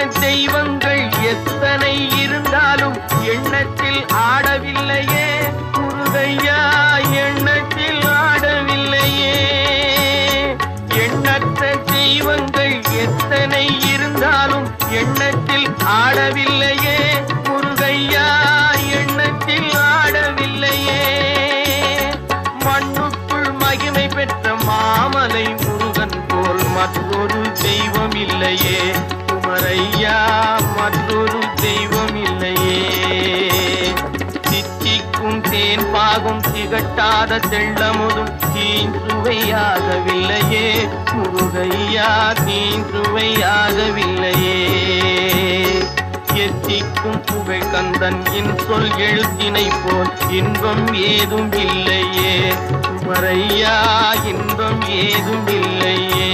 தெய்வங்கள் எத்தனை இருந்தாலும் எண்ணத்தில் ஆடவில்லையே முருகையா, எண்ணத்தில் ஆடவில்லையே. எண்ணற்ற தெய்வங்கள் எத்தனை இருந்தாலும் எண்ணத்தில் ஆடவில்லையே முருகையா, எண்ணத்தில் ஆடவில்லையே. மண்ணுக்குள் மகிமை பெற்ற மாமலை முருகன் போல் மற்றொரு தெய்வம் இல்லையே குமரையா, மற்றொரு தெய்வம் இல்லையே. தித்திக்கும் தேன் பாகும் திகட்டாத தெள்ளமுதும் தீஞ்சுவையாகவில்லையே முருகையா, தீஞ்சுவையாகவில்லையே. எத்திக்கும் புகை கந்தன் சொல் எழுத்தினை போல் இன்பம் ஏதும் இல்லையே குமரையா, இன்பம் ஏதும் இல்லையே.